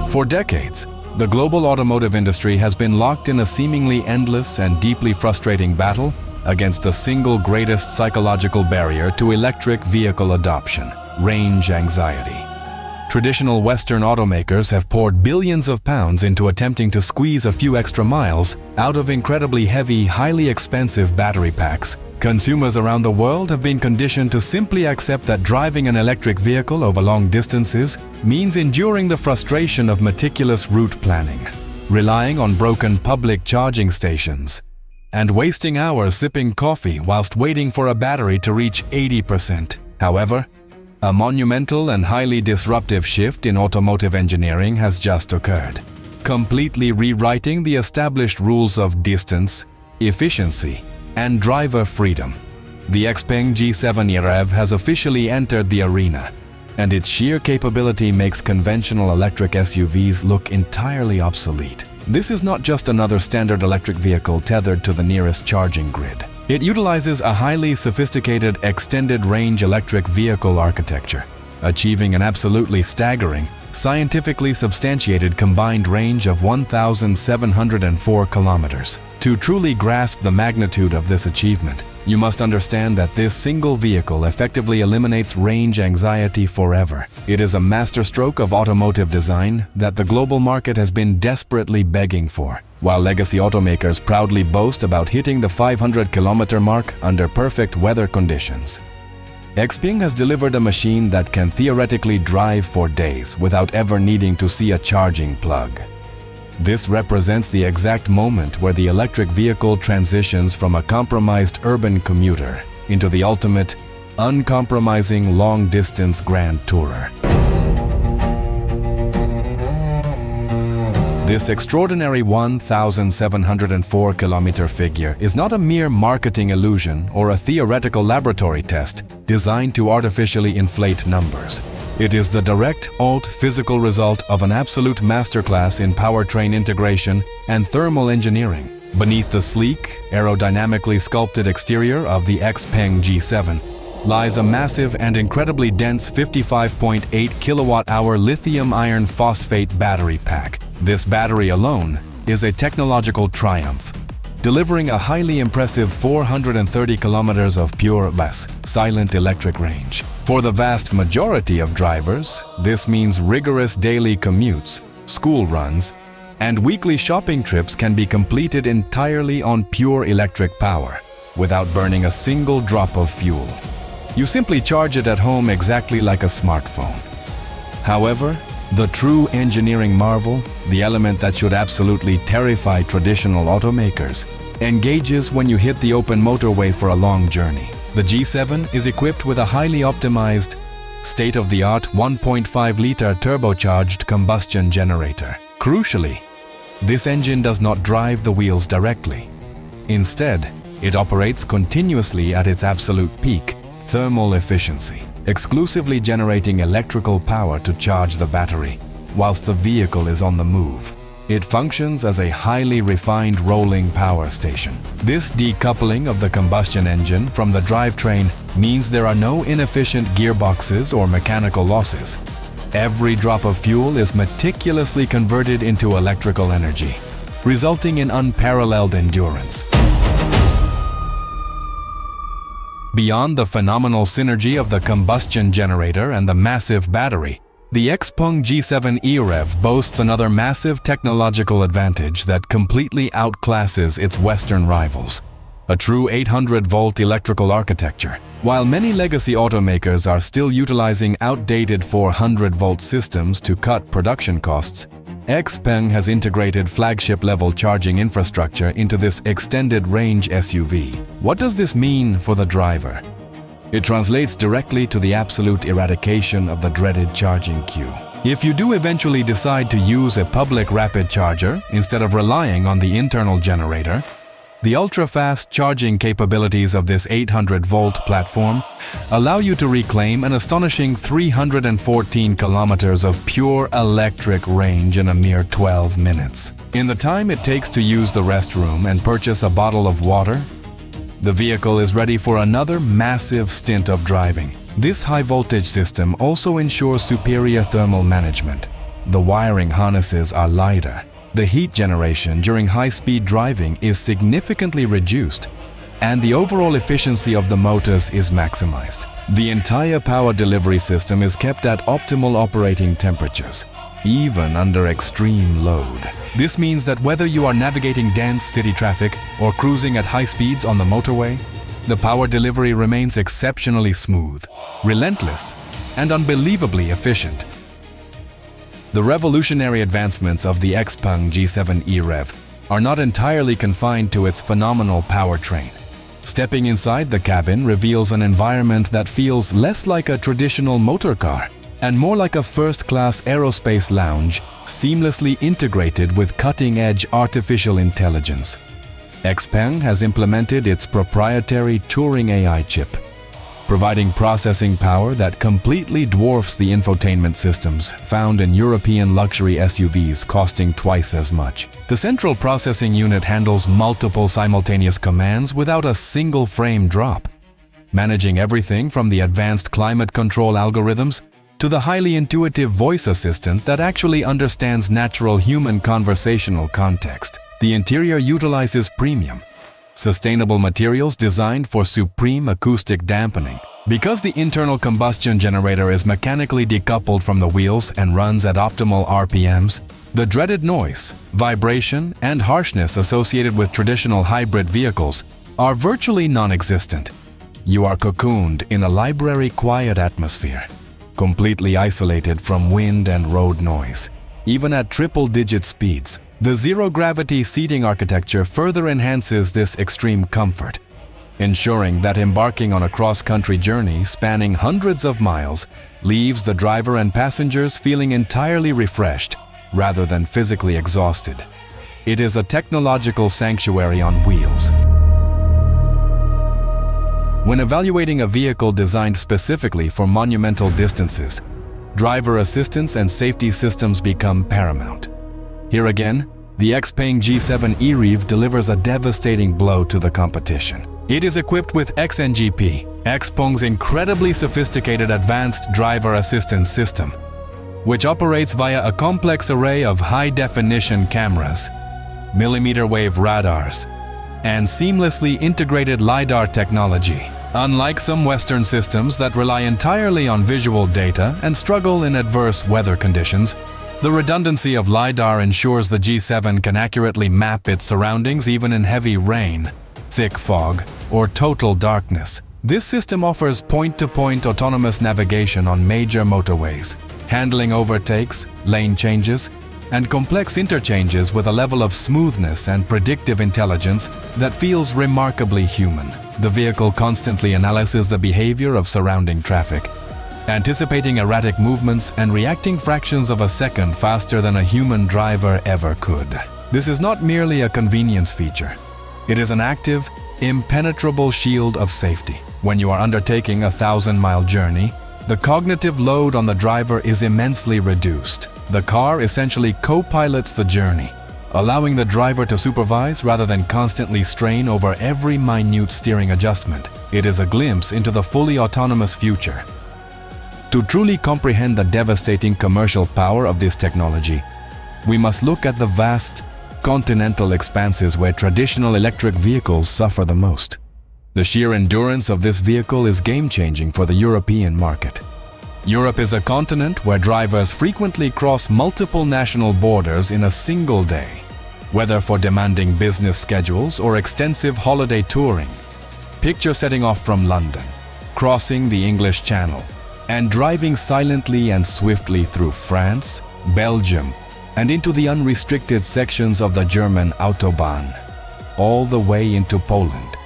For decades, the global automotive industry has been locked in a seemingly endless and deeply frustrating battle against the single greatest psychological barrier to electric vehicle adoption: range anxiety. Traditional Western automakers have poured billions of pounds into attempting to squeeze a few extra miles out of incredibly heavy, highly expensive battery packs. Consumers around the world have been conditioned to simply accept that driving an electric vehicle over long distances means enduring the frustration of meticulous route planning, relying on broken public charging stations, and wasting hours sipping coffee whilst waiting for a battery to reach 80%. However, a monumental and highly disruptive shift in automotive engineering has just occurred, completely rewriting the established rules of distance, efficiency, and driver freedom. The XPeng G7 EREV has officially entered the arena, and its sheer capability makes conventional electric SUVs look entirely obsolete. This is not just another standard electric vehicle tethered to the nearest charging grid. It utilizes a highly sophisticated extended-range electric vehicle architecture, achieving an absolutely staggering, scientifically substantiated combined range of 1,704 kilometers. To truly grasp the magnitude of this achievement, you must understand that this single vehicle effectively eliminates range anxiety forever. It is a masterstroke of automotive design that the global market has been desperately begging for. While legacy automakers proudly boast about hitting the 500-kilometer mark under perfect weather conditions, XPeng has delivered a machine that can theoretically drive for days without ever needing to see a charging plug. This represents the exact moment where the electric vehicle transitions from a compromised urban commuter into the ultimate, uncompromising long-distance grand tourer. This extraordinary 1,704-kilometer figure is not a mere marketing illusion or a theoretical laboratory test designed to artificially inflate numbers. It is the direct, physical result of an absolute masterclass in powertrain integration and thermal engineering. Beneath the sleek, aerodynamically sculpted exterior of the XPeng G7 lies a massive and incredibly dense 55.8 kilowatt-hour lithium iron phosphate battery pack. This battery alone is a technological triumph, delivering a highly impressive 430 kilometers of pure, silent electric range. For the vast majority of drivers, this means rigorous daily commutes, school runs, and weekly shopping trips can be completed entirely on pure electric power, without burning a single drop of fuel. You simply charge it at home exactly like a smartphone. However, the true engineering marvel, the element that should absolutely terrify traditional automakers, engages when you hit the open motorway for a long journey. The G7 is equipped with a highly optimized, state-of-the-art 1.5-liter turbocharged combustion generator. Crucially, this engine does not drive the wheels directly. Instead, it operates continuously at its absolute peak thermal efficiency, exclusively generating electrical power to charge the battery whilst the vehicle is on the move. It functions as a highly refined rolling power station. This decoupling of the combustion engine from the drivetrain means there are no inefficient gearboxes or mechanical losses. Every drop of fuel is meticulously converted into electrical energy, resulting in unparalleled endurance. Beyond the phenomenal synergy of the combustion generator and the massive battery, the XPeng G7 EREV boasts another massive technological advantage that completely outclasses its Western rivals: a true 800-volt electrical architecture. While many legacy automakers are still utilizing outdated 400-volt systems to cut production costs, XPeng has integrated flagship-level charging infrastructure into this extended-range SUV. What does this mean for the driver? It translates directly to the absolute eradication of the dreaded charging queue. If you do eventually decide to use a public rapid charger instead of relying on the internal generator, the ultra-fast charging capabilities of this 800-volt platform allow you to reclaim an astonishing 314 kilometers of pure electric range in a mere 12 minutes. In the time it takes to use the restroom and purchase a bottle of water, the vehicle is ready for another massive stint of driving. This high-voltage system also ensures superior thermal management, The wiring harnesses are lighter. The heat generation during high-speed driving is significantly reduced, and the overall efficiency of the motors is maximized. The entire power delivery system is kept at optimal operating temperatures, even under extreme load. This means that whether you are navigating dense city traffic or cruising at high speeds on the motorway, the power delivery remains exceptionally smooth, relentless, and unbelievably efficient. The revolutionary advancements of the XPeng G7 EREV are not entirely confined to its phenomenal powertrain. Stepping inside the cabin reveals an environment that feels less like a traditional motor car and more like a first-class aerospace lounge seamlessly integrated with cutting-edge artificial intelligence. XPeng has implemented its proprietary Turing AI chip, providing processing power that completely dwarfs the infotainment systems found in European luxury SUVs costing twice as much. The central processing unit handles multiple simultaneous commands without a single frame drop, managing everything from the advanced climate control algorithms to the highly intuitive voice assistant that actually understands natural human conversational context. The interior utilizes premium, sustainable materials designed for supreme acoustic dampening. Because the internal combustion generator is mechanically decoupled from the wheels and runs at optimal RPMs, the dreaded noise, vibration, and harshness associated with traditional hybrid vehicles are virtually non-existent. You are cocooned in a library-quiet atmosphere, completely isolated from wind and road noise. Even at triple-digit speeds, the zero-gravity seating architecture further enhances this extreme comfort, ensuring that embarking on a cross-country journey spanning hundreds of miles leaves the driver and passengers feeling entirely refreshed rather than physically exhausted. It is a technological sanctuary on wheels. When evaluating a vehicle designed specifically for monumental distances, driver assistance and safety systems become paramount. Here again, the XPeng G7 EREV delivers a devastating blow to the competition. It is equipped with XNGP, XPeng's incredibly sophisticated advanced driver assistance system, which operates via a complex array of high-definition cameras, millimeter-wave radars, and seamlessly integrated LiDAR technology. Unlike some Western systems that rely entirely on visual data and struggle in adverse weather conditions, the redundancy of LiDAR ensures the G7 can accurately map its surroundings even in heavy rain, thick fog, or total darkness. This system offers point-to-point autonomous navigation on major motorways, handling overtakes, lane changes, and complex interchanges with a level of smoothness and predictive intelligence that feels remarkably human. The vehicle constantly analyzes the behavior of surrounding traffic, anticipating erratic movements and reacting fractions of a second faster than a human driver ever could. This is not merely a convenience feature. It is an active, impenetrable shield of safety. When you are undertaking a 1,000-mile journey, the cognitive load on the driver is immensely reduced. The car essentially co-pilots the journey, allowing the driver to supervise rather than constantly strain over every minute steering adjustment. It is a glimpse into the fully autonomous future. To truly comprehend the devastating commercial power of this technology, we must look at the vast, continental expanses where traditional electric vehicles suffer the most. The sheer endurance of this vehicle is game-changing for the European market. Europe is a continent where drivers frequently cross multiple national borders in a single day, whether for demanding business schedules or extensive holiday touring. Picture setting off from London, crossing the English Channel, and driving silently and swiftly through France, Belgium, and into the unrestricted sections of the German Autobahn, all the way into Poland,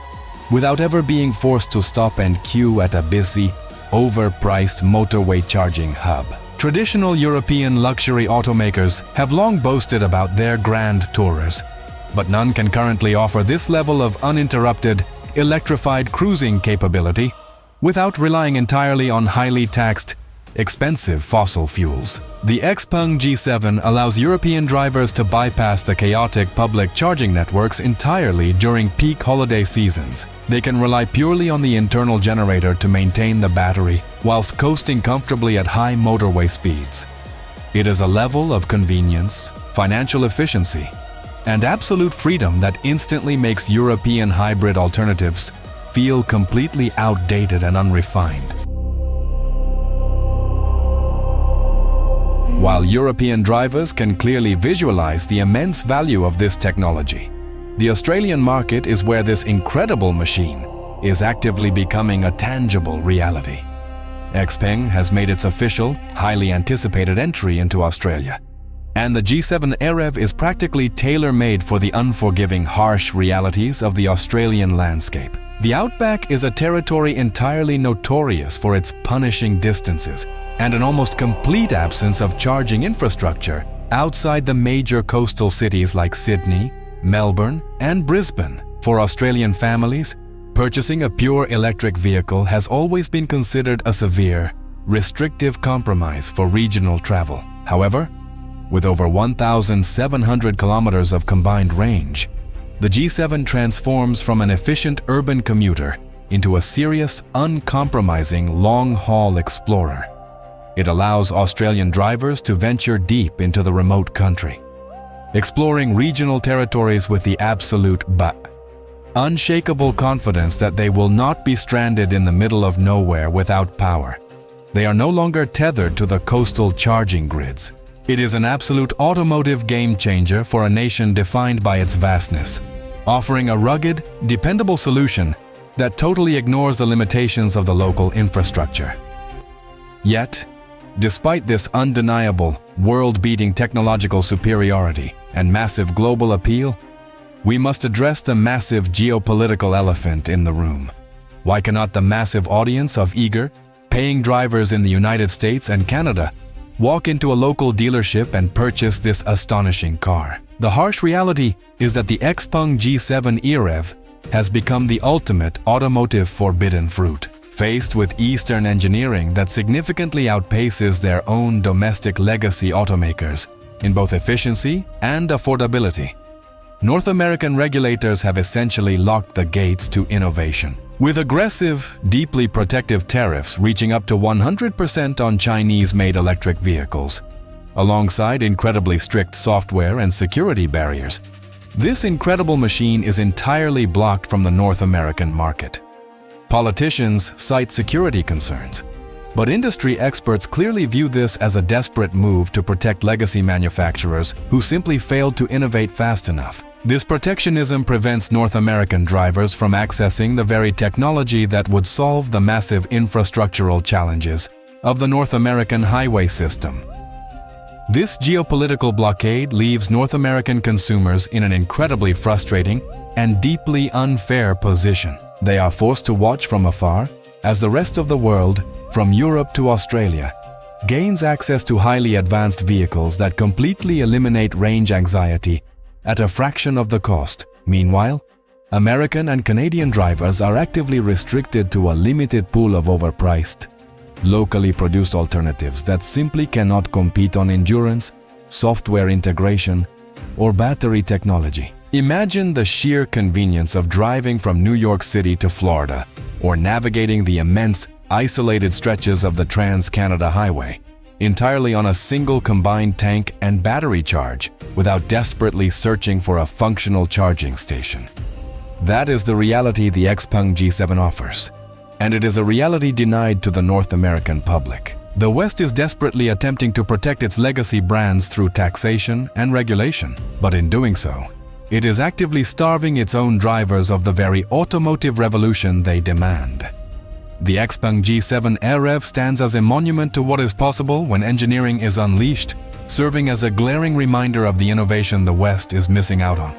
without ever being forced to stop and queue at a busy, overpriced motorway charging hub. Traditional European luxury automakers have long boasted about their grand tourers, but none can currently offer this level of uninterrupted, electrified cruising capability without relying entirely on highly taxed, expensive fossil fuels. The XPeng G7 allows European drivers to bypass the chaotic public charging networks entirely during peak holiday seasons. They can rely purely on the internal generator to maintain the battery whilst coasting comfortably at high motorway speeds. It is a level of convenience, financial efficiency, and absolute freedom that instantly makes European hybrid alternatives feel completely outdated and unrefined. While European drivers can clearly visualize the immense value of this technology, the Australian market is where this incredible machine is actively becoming a tangible reality. XPeng has made its official, highly anticipated entry into Australia, and the G7 EREV is practically tailor-made for the unforgiving, harsh realities of the Australian landscape. The Outback is a territory entirely notorious for its punishing distances and an almost complete absence of charging infrastructure outside the major coastal cities like Sydney, Melbourne, and Brisbane. For Australian families, purchasing a pure electric vehicle has always been considered a severe, restrictive compromise for regional travel. However, with over 1,700 kilometers of combined range, the G7 transforms from an efficient urban commuter into a serious, uncompromising long-haul explorer. It allows Australian drivers to venture deep into the remote country, exploring regional territories with the absolute unshakable confidence that they will not be stranded in the middle of nowhere without power. They are no longer tethered to the coastal charging grids. It is an absolute automotive game-changer for a nation defined by its vastness, offering a rugged, dependable solution that totally ignores the limitations of the local infrastructure. Yet, despite this undeniable, world-beating technological superiority and massive global appeal, we must address the massive geopolitical elephant in the room. Why cannot the massive audience of eager, paying drivers in the United States and Canada walk into a local dealership and purchase this astonishing car? The harsh reality is that the XPeng G7 EREV has become the ultimate automotive forbidden fruit. Faced with Eastern engineering that significantly outpaces their own domestic legacy automakers in both efficiency and affordability, North American regulators have essentially locked the gates to innovation. With aggressive, deeply protective tariffs reaching up to 100% on Chinese-made electric vehicles, alongside incredibly strict software and security barriers, this incredible machine is entirely blocked from the North American market. Politicians cite security concerns, but industry experts clearly view this as a desperate move to protect legacy manufacturers who simply failed to innovate fast enough. This protectionism prevents North American drivers from accessing the very technology that would solve the massive infrastructural challenges of the North American highway system. This geopolitical blockade leaves North American consumers in an incredibly frustrating and deeply unfair position. They are forced to watch from afar as the rest of the world, from Europe to Australia, gains access to highly advanced vehicles that completely eliminate range anxiety at a fraction of the cost. Meanwhile, American and Canadian drivers are actively restricted to a limited pool of overpriced, locally produced alternatives that simply cannot compete on endurance, software integration, or battery technology. Imagine the sheer convenience of driving from New York City to Florida, or navigating the immense, isolated stretches of the Trans-Canada Highway, entirely on a single combined tank and battery charge, without desperately searching for a functional charging station. That is the reality the XPeng G7 offers, and it is a reality denied to the North American public. The West is desperately attempting to protect its legacy brands through taxation and regulation, but in doing so, it is actively starving its own drivers of the very automotive revolution they demand. The XPeng G7 EREV stands as a monument to what is possible when engineering is unleashed, serving as a glaring reminder of the innovation the West is missing out on.